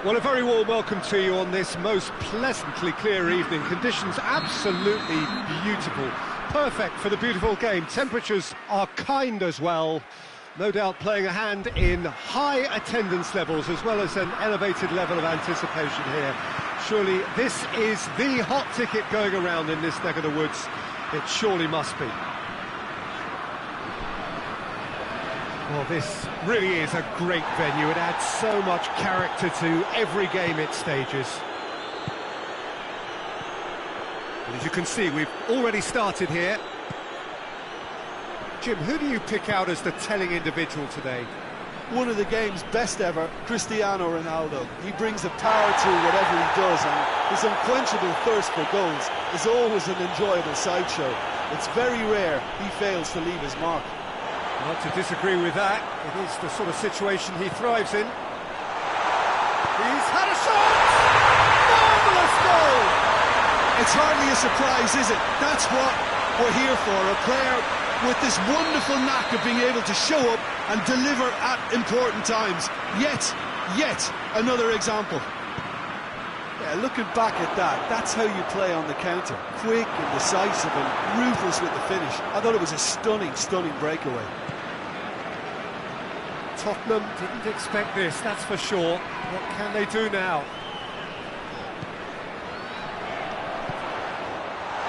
Well, a very warm welcome to you on this most pleasantly clear evening. Conditions absolutely beautiful. Perfect for the beautiful game. Temperatures are kind as well. No doubt playing a hand in high attendance levels as well as an elevated level of anticipation here. Surely this is the hot ticket going around in this neck of the woods. It surely must be. Well, this really is a great venue. It adds so much character to every game it stages. And as you can see, we've already started here. Jim, who do you pick out as the telling individual today? One of the game's best ever, Cristiano Ronaldo. He brings a power to whatever he does, and his unquenchable thirst for goals is always an enjoyable sideshow. It's very rare he fails to leave his mark. Not to disagree with that. It is the sort of situation he thrives in. He's had a shot! Marvellous goal! It's hardly a surprise, is it? That's what we're here for, a player with this wonderful knack of being able to show up and deliver at important times. Yet another example. Yeah, looking back at that, that's how you play on the counter. Quick and decisive and ruthless with the finish. I thought it was a stunning breakaway. Tottenham didn't expect this, that's for sure. What can they do now?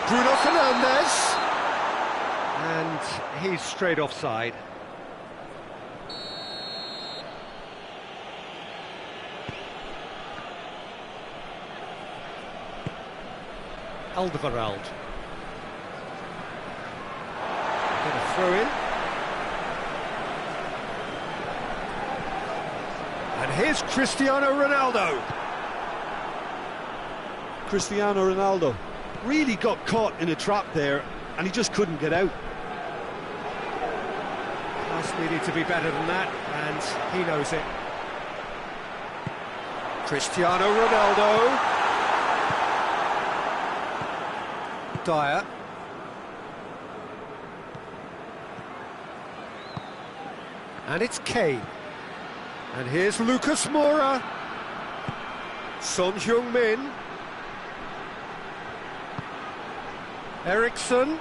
Bruno Fernandes. And he's straight offside. Alderweireld. Going to throw in. And here's Cristiano Ronaldo. Cristiano Ronaldo really got caught in a trap there, and he just couldn't get out. Pass needed to be better than that, and he knows it. Cristiano Ronaldo. Dyer. And it's Kane. And here's Lucas Moura. Son Heung-min. Eriksson.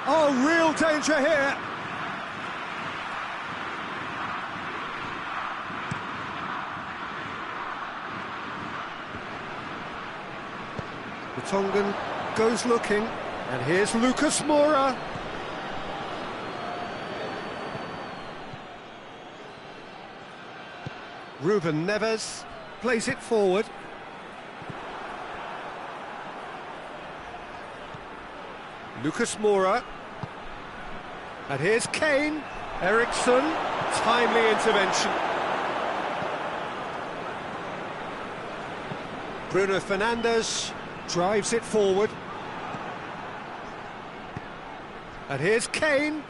Oh, real danger here. The Tongan goes looking, and here's Lucas Moura. Ruben Neves plays it forward. Lucas Moura. And here's Kane. Eriksson, timely intervention. Bruno Fernandes drives it forward. And here's Kane.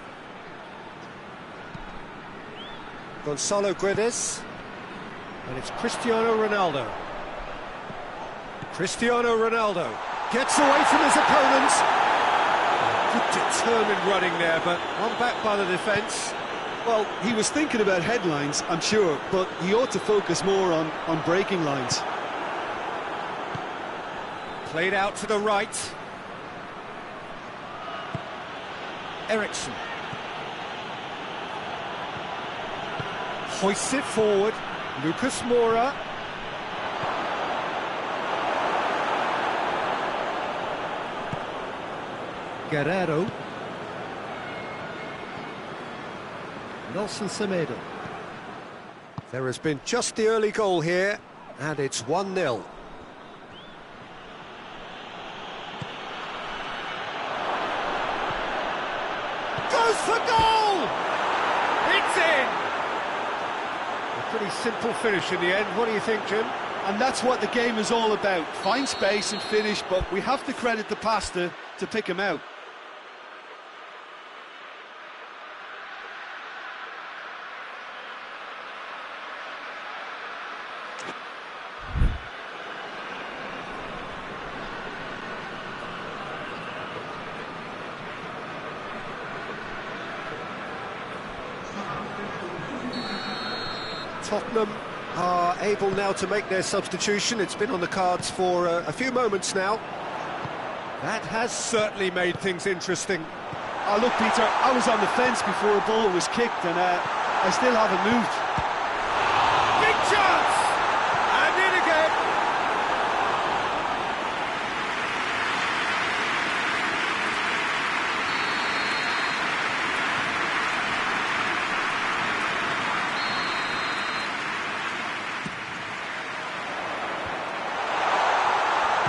Gonzalo Guedes. And it's Cristiano Ronaldo. Cristiano Ronaldo gets away from his opponents. Good determined running there, but one back by the defence. Well, he was thinking about headlines, I'm sure, but he ought to focus more on breaking lines. Played out to the right. Eriksson. Hoists it forward. Lucas Moura. Guerrero. Nelson Semedo. There has been just the early goal here, and it's 1-0. Goes for goal! It's in! A pretty simple finish in the end. What do you think, Jim? And that's what the game is all about. Find space and finish, but we have to credit the passer to pick him out. Tottenham are able now to make their substitution. It's been on the cards for a few moments now. That has certainly made things interesting. Oh, look, Peter, I was on the fence before a ball was kicked, and I still haven't moved. Big chance! And in again!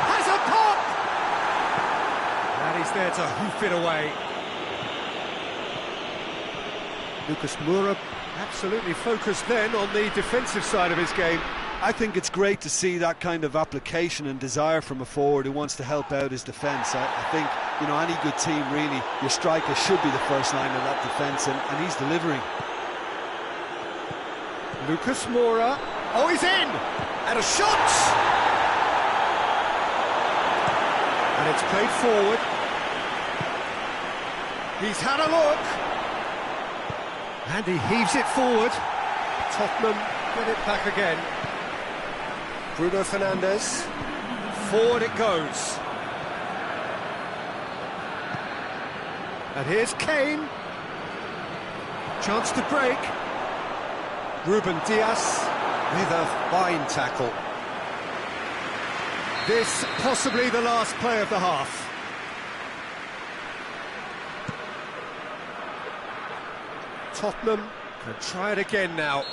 Has a pop! And he's there to hoof it away. Lucas Moura absolutely focused then on the defensive side of his game. I think it's great to see that kind of application and desire from a forward who wants to help out his defence. I think, you know, any good team really, your striker should be the first line of that defence, and he's delivering. Lucas Moura, oh, he's in! And a shot! And it's played forward. He's had a look. And he heaves it forward. Tottenham get it back again. Bruno Fernandes. Forward it goes. And here's Kane. Chance to break. Ruben Dias with a fine tackle. This possibly the last play of the half. Tottenham can try it again now.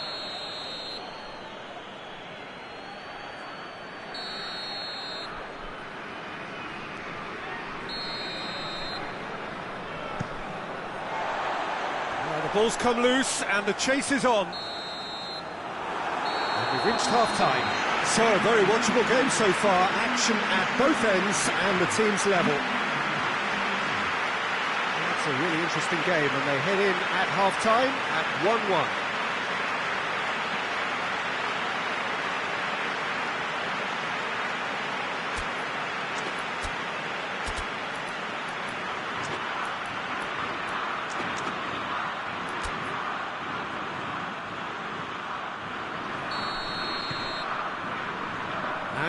Well, the ball's come loose and the chase is on. And we've reached half-time. So, a very watchable game so far. Action at both ends and the team's level. It's a really interesting game, and they head in at half-time at 1-1.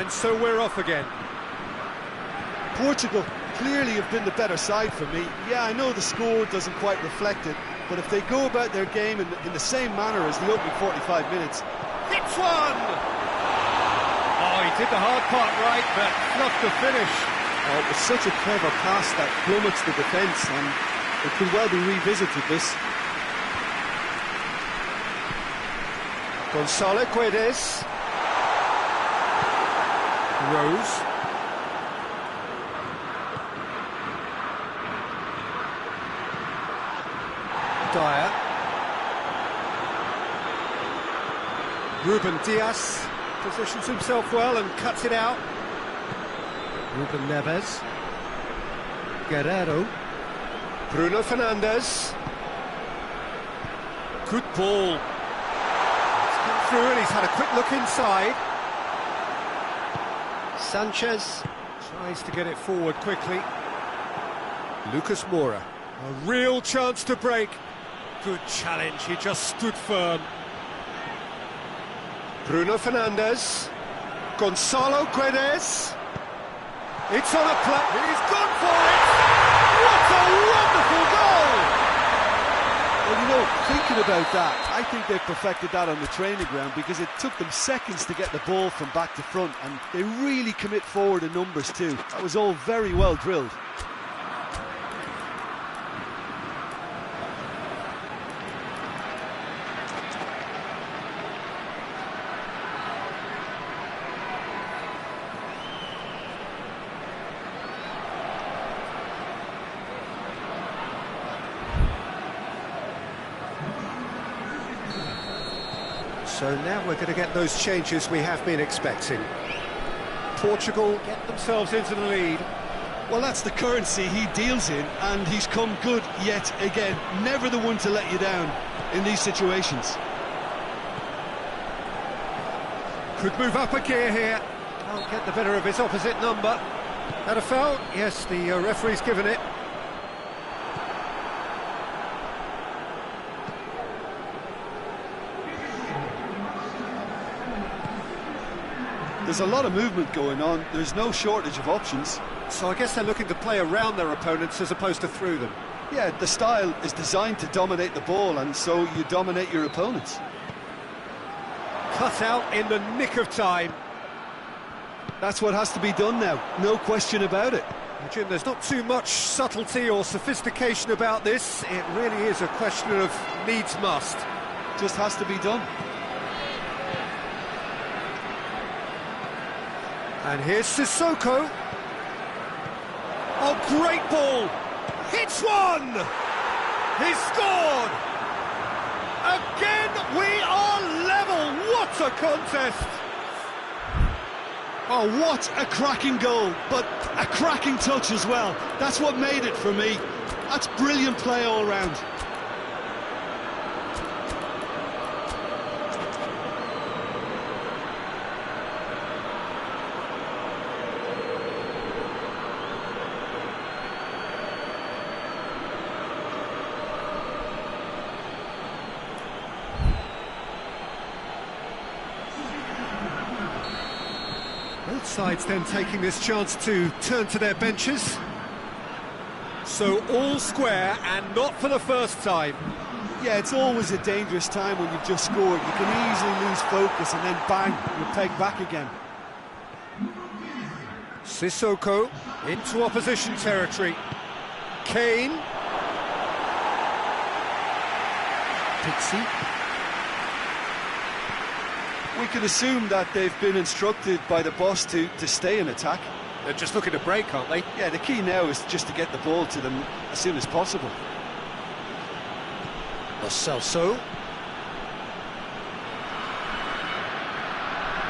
And so we're off again. Portugal clearly have been the better side for me. Yeah, I know the score doesn't quite reflect it, but if they go about their game in the same manner as the opening 45 minutes... Hits one! Oh, he did the hard part right, but fluffed the finish. Oh, it was such a clever pass that plummets the defence, and it could well be revisited, this. Gonzalo Guedes. Rose. Dyer. Ruben Dias positions himself well and cuts it out. Ruben Neves. Guerrero. Bruno Fernandes. Good ball. It's come through and he's had a quick look inside. Sanchez tries to get it forward quickly. Lucas Moura. A real chance to break. Good challenge, he just stood firm. Bruno Fernandes. Gonzalo Guedes. It's on a play. He's gone for it! What a wonderful goal! Well, you know, thinking about that, I think they've perfected that on the training ground, because it took them seconds to get the ball from back to front, and they really commit forward in numbers too. That was all very well drilled. So now we're going to get those changes we have been expecting. Portugal get themselves into the lead. Well, that's the currency he deals in, and he's come good yet again. Never the one to let you down in these situations. Could move up a gear here. Can't get the better of his opposite number. Had a foul? Yes, the referee's given it. There's a lot of movement going on. There's no shortage of options. So I guess they're looking to play around their opponents as opposed to through them. Yeah, the style is designed to dominate the ball, and so you dominate your opponents. Cut out in the nick of time. That's what has to be done now, no question about it. Jim, there's not too much subtlety or sophistication about this. It really is a question of needs must. Just has to be done. And here's Sissoko. Oh, great ball! Hits one! He's scored! Again, we are level! What a contest! Oh, what a cracking goal, but a cracking touch as well. That's what made it for me. That's brilliant play all round. Both sides then taking this chance to turn to their benches. So all square, and not for the first time. Yeah, it's always a dangerous time when you've just scored. You can easily lose focus and then bang, you're pegged back again. Sissoko into opposition territory. Kane. Pixie. We can assume that they've been instructed by the boss to stay in attack. They're just looking to break, aren't they? Yeah, the key now is just to get the ball to them as soon as possible. Lo Celso.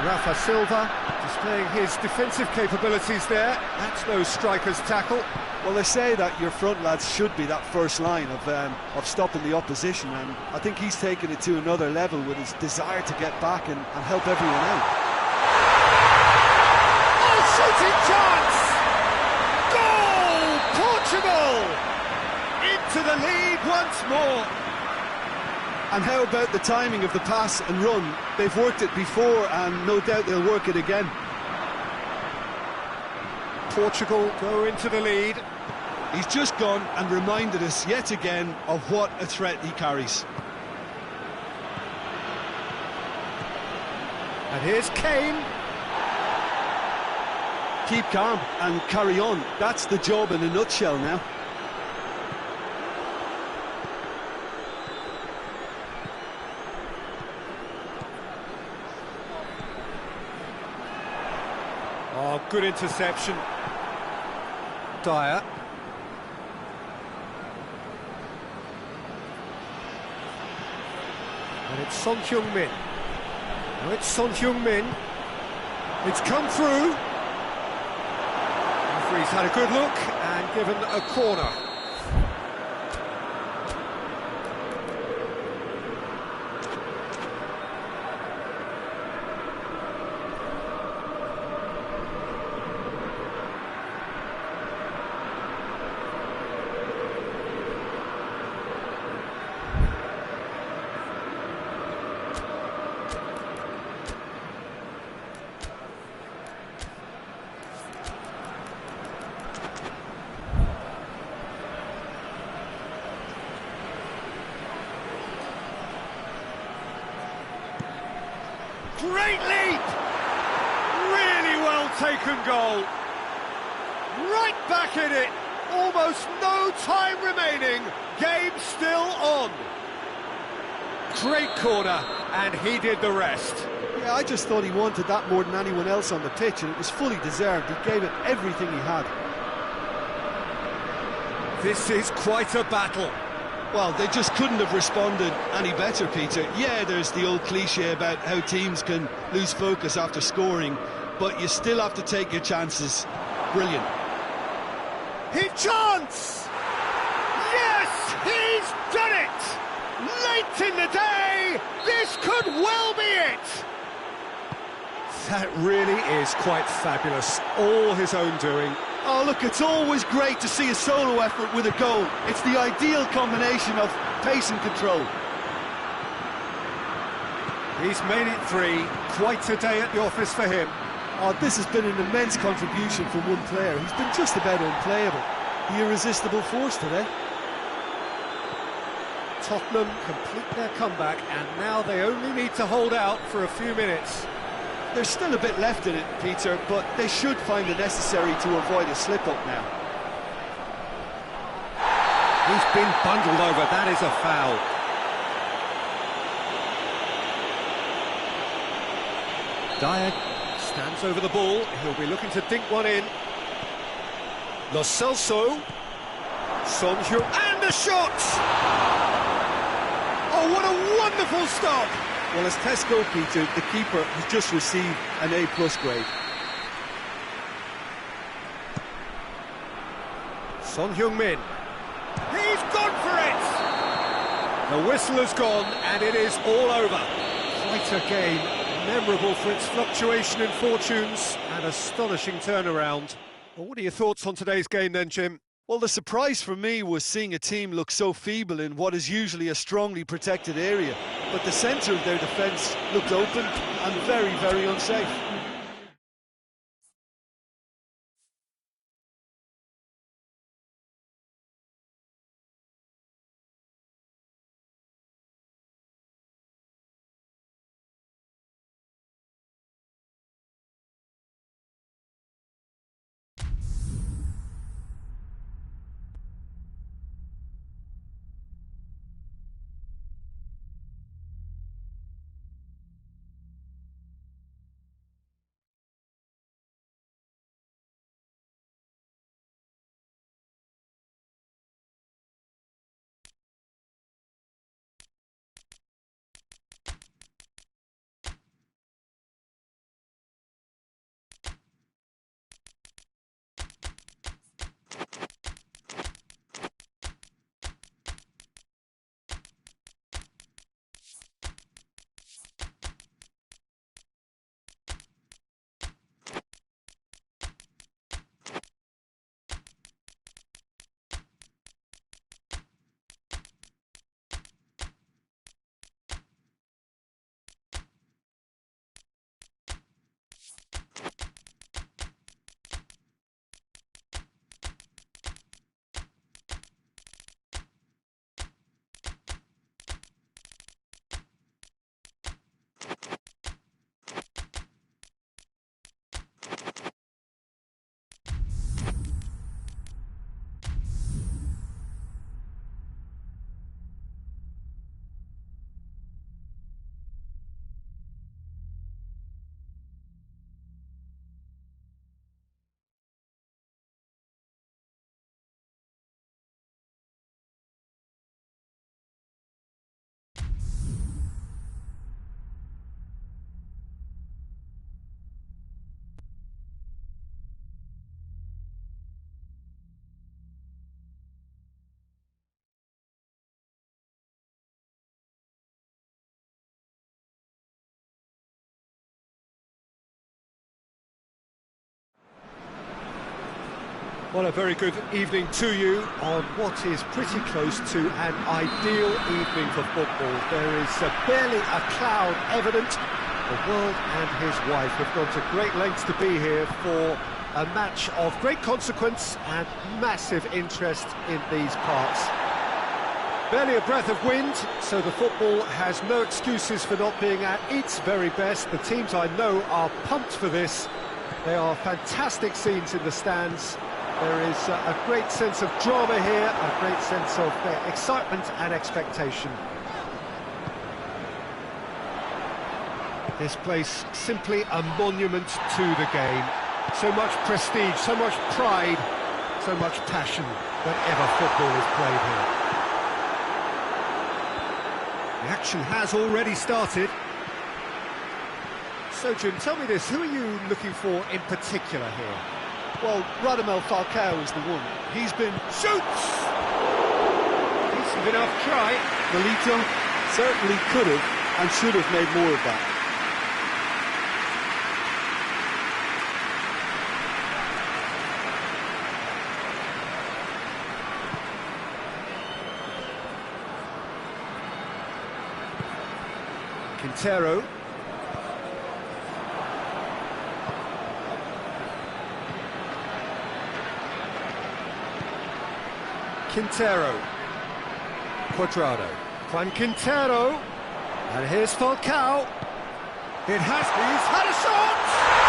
Rafa Silva displaying his defensive capabilities there. That's no striker's tackle. Well, they say that your front lads should be that first line of stopping the opposition, and I think he's taken it to another level with his desire to get back and help everyone out. Oh, shooting chance! Goal! Portugal! Into the lead once more. And how about the timing of the pass and run? They've worked it before, and no doubt they'll work it again. Portugal go into the lead. He's just gone and reminded us yet again of what a threat he carries. And here's Kane. Keep calm and carry on. That's the job in a nutshell now. Oh, good interception. Dyer. And it's Son Heung-min. Now it's Son Heung-min. It's come through. Referee's had a good look and given a corner. Great leap! Really well taken goal. Right back in it. Almost no time remaining. Game still on. Great corner, and he did the rest. Yeah, I just thought he wanted that more than anyone else on the pitch, and it was fully deserved. He gave it everything he had. This is quite a battle. Well, they just couldn't have responded any better, Peter. Yeah, there's the old cliche about how teams can lose focus after scoring, but you still have to take your chances. Brilliant. His chance! Yes, he's done it! Late in the day, this could well be it! That really is quite fabulous. All his own doing. Oh, look, it's always great to see a solo effort with a goal. It's the ideal combination of pace and control. He's made it 3. Quite a day at the office for him. Oh, this has been an immense contribution from one player. He's been just about unplayable. The irresistible force today. Tottenham complete their comeback, and now they only need to hold out for a few minutes. There's still a bit left in it, Peter, but they should find it necessary to avoid a slip-up now. He's been bundled over, that is a foul. Dyer stands over the ball, he'll be looking to dink one in. Lo Celso, Son Heung, and a shot! Oh, what a wonderful stop! Well, as tests go, Peter, the keeper has just received an A+ grade. Son Heung-min, he's gone for it! The whistle has gone, and it is all over. Quite a game, memorable for its fluctuation in fortunes and astonishing turnaround. Well, what are your thoughts on today's game then, Jim? Well, the surprise for me was seeing a team look so feeble in what is usually a strongly protected area. But the centre of their defence looked open and very, very unsafe. Well, a very good evening to you on what is pretty close to an ideal evening for football. There is barely a cloud evident. The world and his wife have gone to great lengths to be here for a match of great consequence and massive interest in these parts. Barely a breath of wind, so the football has no excuses for not being at its very best. The teams I know are pumped for this. They are fantastic scenes in the stands. There is a great sense of drama here, a great sense of excitement and expectation. This place simply a monument to the game. So much prestige, so much pride, so much passion whenever football is played here. The action has already started. So, Jim, tell me this, who are you looking for in particular here? Well, Radamel Falcao is the one. He's been... Shoots! Decent enough try. Nolito certainly could have and should have made more of that. Quintero. Quintero. Cuadrado. Juan Quintero. And here's Falcao. He's had a shot!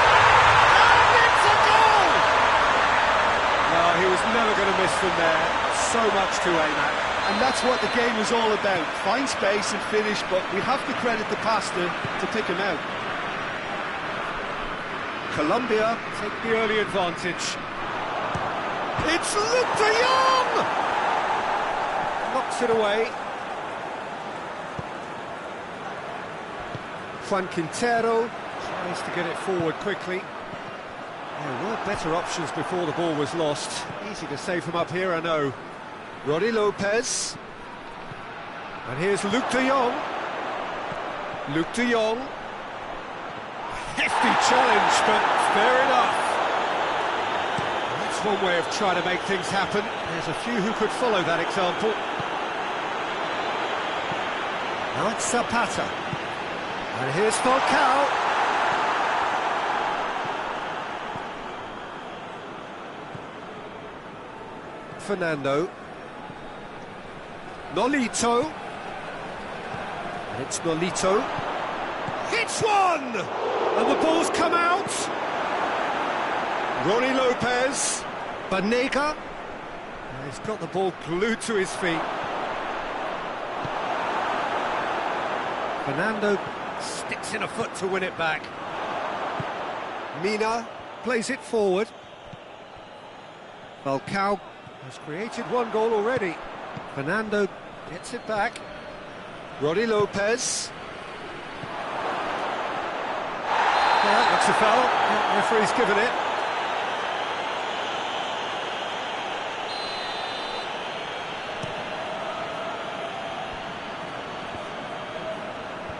And it's a goal! No, he was never going to miss from there. So much to aim at. And that's what the game was all about. Find space and finish, but we have to credit the passer to pick him out. Colombia take the early advantage. It's Luke de Jong! Knocks it away. Juan Quintero tries to get it forward quickly. There were better options before the ball was lost. Easy to save from up here, I know. Roddy Lopez. And here's Luke de Jong. Luke de Jong. Hefty challenge, but fair enough. That's one way of trying to make things happen. There's a few who could follow that example. Now it's Zapata. And here's Falcao. Fernando. Nolito. And it's Nolito. Hits one! And the ball's come out. Ronnie Lopez. Banega. He's got the ball glued to his feet. Fernando sticks in a foot to win it back. Mina plays it forward. Falcao has created one goal already. Fernando gets it back. Roddy Lopez. Yeah, that's a foul. The referee's given it.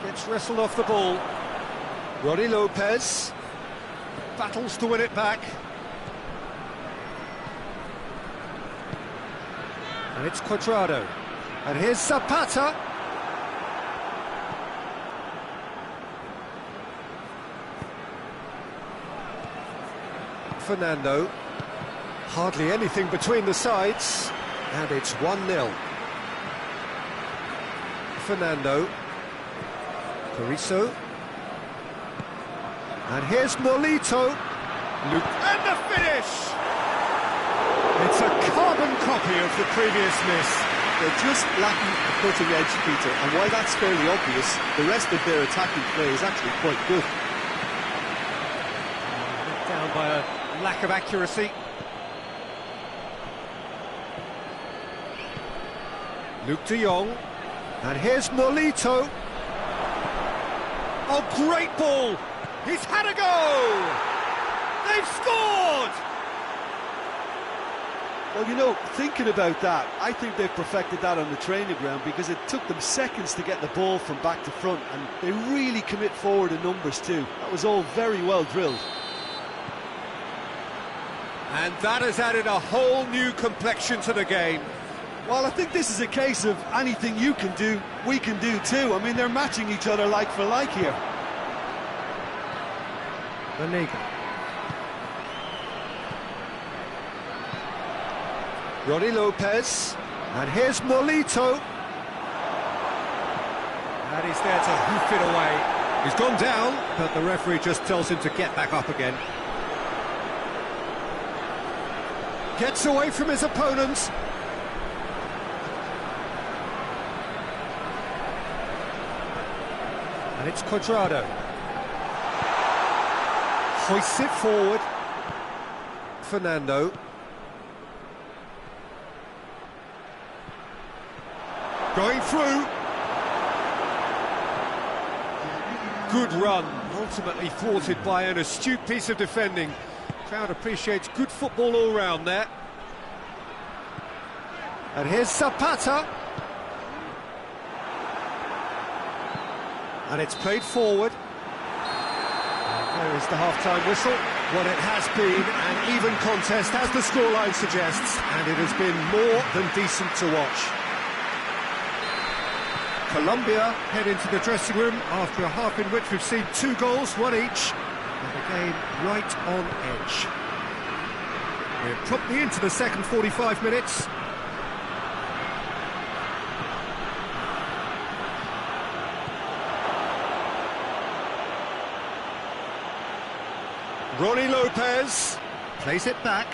Gets wrestled off the ball. Roddy Lopez battles to win it back. And it's Cuadrado. And here's Zapata. Fernando. Hardly anything between the sides. And it's 1-0. Fernando. Carrizo. And here's Nolito. And the finish! It's a carbon copy of the previous miss. They're just lacking a cutting edge, Peter, and while that's fairly obvious, the rest of their attacking play is actually quite good. Let down by a lack of accuracy. Luke de Jong. And here's Nolito. Oh, great ball! He's had a go! They've scored! Well, you know, thinking about that, I think they've perfected that on the training ground because it took them seconds to get the ball from back to front, and they really commit forward in numbers too. That was all very well drilled. And that has added a whole new complexion to the game. Well, I think this is a case of anything you can do, we can do too. I mean, they're matching each other like for like here. Banega. Roddy Lopez. And here's Nolito. And he's there to hoof it away. He's gone down, but the referee just tells him to get back up again. Gets away from his opponents. And it's Cuadrado. Hoists it forward. Fernando. Going through. Good run, ultimately thwarted by an astute piece of defending. Crowd appreciates good football all round there. And here's Zapata. And it's played forward. And there is the half-time whistle. Well, it has been an even contest, as the scoreline suggests, and it has been more than decent to watch. Colombia head into the dressing room after a half in which we've seen 2 goals, 1 each, and the game right on edge. We're promptly into the second 45 minutes. Ronnie Lopez plays it back.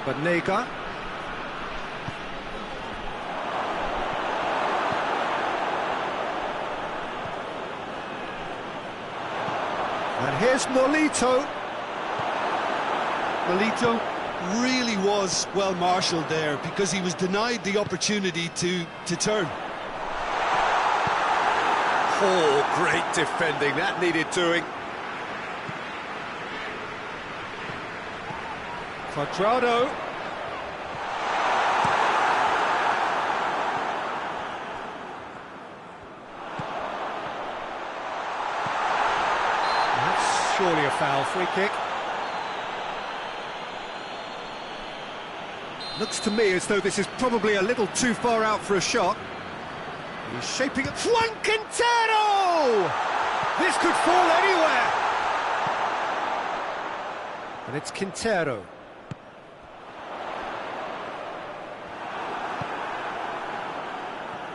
Banega. And here's Nolito. Nolito really was well marshalled there because he was denied the opportunity to turn. Oh, great defending, that needed doing. Cuadrado. That's surely a foul. Free kick. Looks to me as though this is probably a little too far out for a shot. He's shaping up. Juan Quintero! This could fall anywhere. And it's Quintero.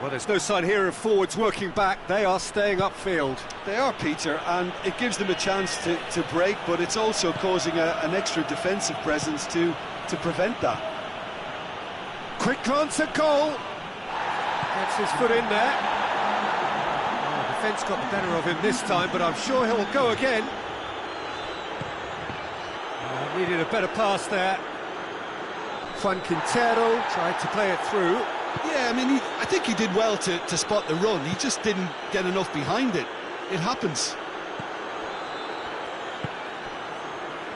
Well, there's no sign here of forwards working back. They are staying upfield. They are, Peter, and it gives them a chance to break, but it's also causing an extra defensive presence to prevent that. Quick glance at goal. Gets his foot in there. Oh, defence got the better of him this time, but I'm sure he'll go again. Needed a better pass there. Juan Quintero tried to play it through. Yeah, I mean, I think he did well to spot the run. He just didn't get enough behind it. It happens.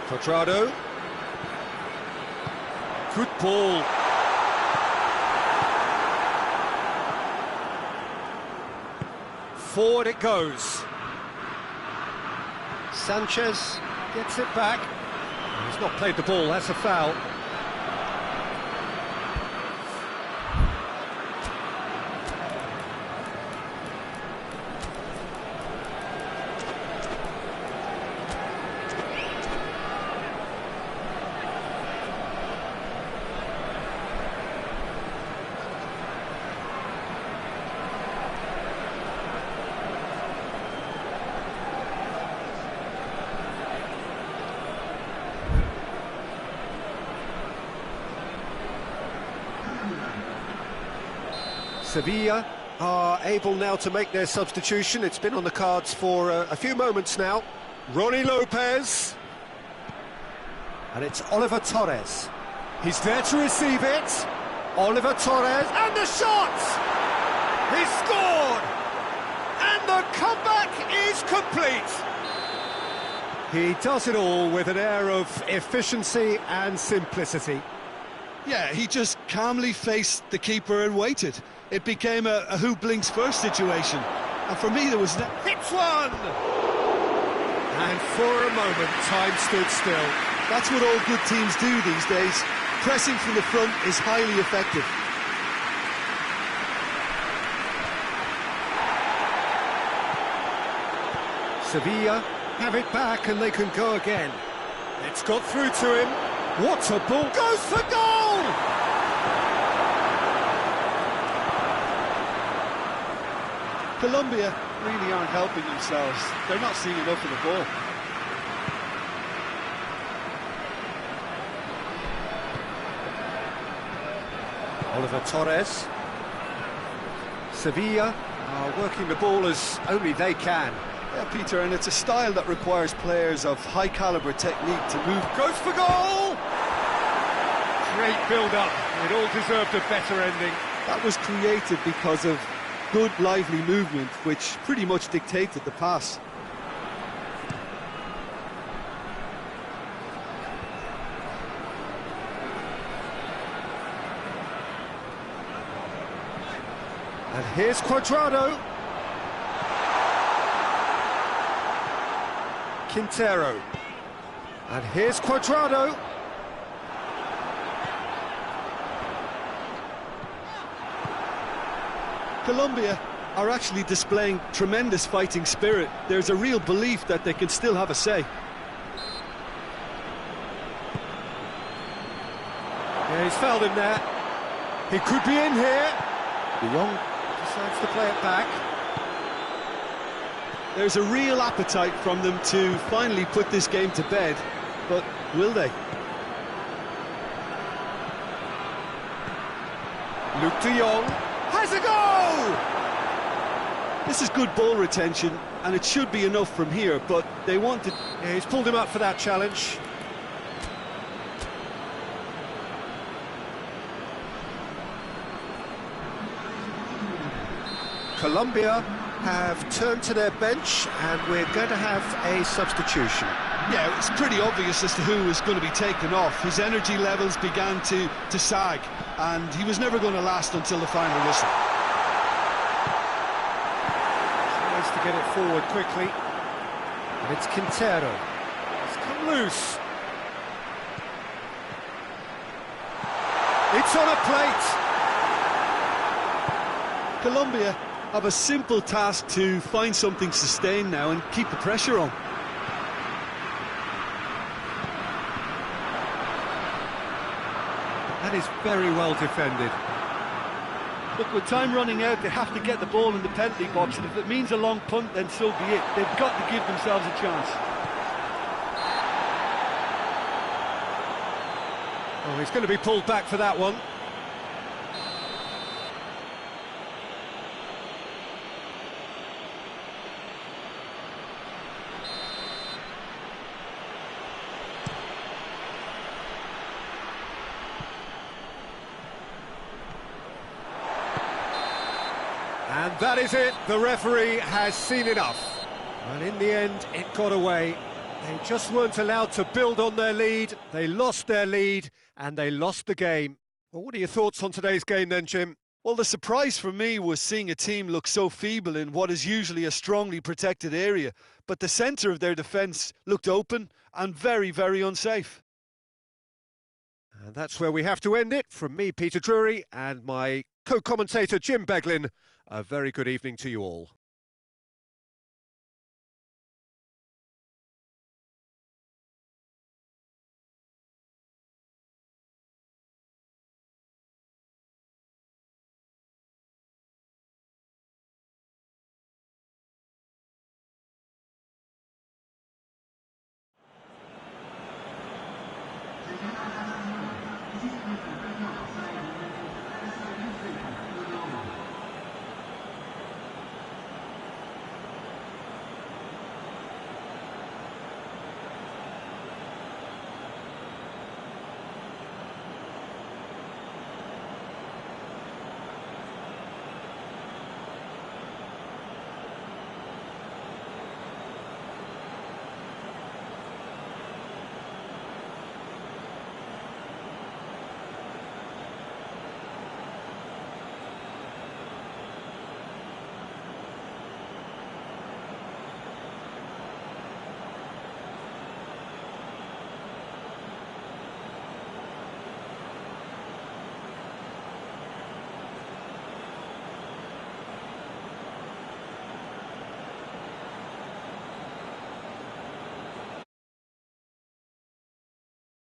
Cuadrado. Good ball. Forward it goes. Sanchez gets it back. He's not played the ball, that's a foul. Sevilla are able now to make their substitution. It's been on the cards for a few moments now. Ronnie Lopez. And it's Oliver Torres. He's there to receive it. Oliver Torres, and the shot! He scored! And the comeback is complete! He does it all with an air of efficiency and simplicity. Yeah, he just calmly faced the keeper and waited. It became a who blinks first situation. And for me, there was... Hits one! And for a moment, time stood still. That's what all good teams do these days. Pressing from the front is highly effective. Sevilla have it back and they can go again. It's got through to him. What a ball! Goes for goal! Colombia really aren't helping themselves. They're not seeing enough of the ball. Oliver Torres. Sevilla are working the ball as only they can. Yeah, Peter, and it's a style that requires players of high caliber technique to move. Goes for goal! Great build-up. It all deserved a better ending. That was created because of good, lively movement, which pretty much dictated the pass. And here's Cuadrado. Quintero. And here's Cuadrado. Colombia are actually displaying tremendous fighting spirit. There's a real belief that they can still have a say. Yeah, he's fouled him there. He could be in here. De Jong decides to play it back. There's a real appetite from them to finally put this game to bed, but will they? Luke De Jong has a goal! This is good ball retention, and it should be enough from here, but they wanted... Yeah, he's pulled him up for that challenge. Colombia have turned to their bench, and we're going to have a substitution. Yeah, it's pretty obvious as to who was going to be taken off. His energy levels began to sag, and he was never going to last until the final whistle. Tries to get it forward quickly. And it's Quintero. It's come loose. It's on a plate. Colombia have a simple task to find something sustained now and keep the pressure on. That is very well defended. Look, with time running out, they have to get the ball in the penalty box, and if it means a long punt, then so be it. They've got to give themselves a chance. Oh, he's going to be pulled back for that one. And that is it, the referee has seen enough. And in the end, it got away. They just weren't allowed to build on their lead, they lost their lead, and they lost the game. Well, what are your thoughts on today's game then, Jim? Well, the surprise for me was seeing a team look so feeble in what is usually a strongly protected area, but the centre of their defence looked open and very, very unsafe. And that's where we have to end it. From me, Peter Drury, and my co-commentator, Jim Beglin, a very good evening to you all.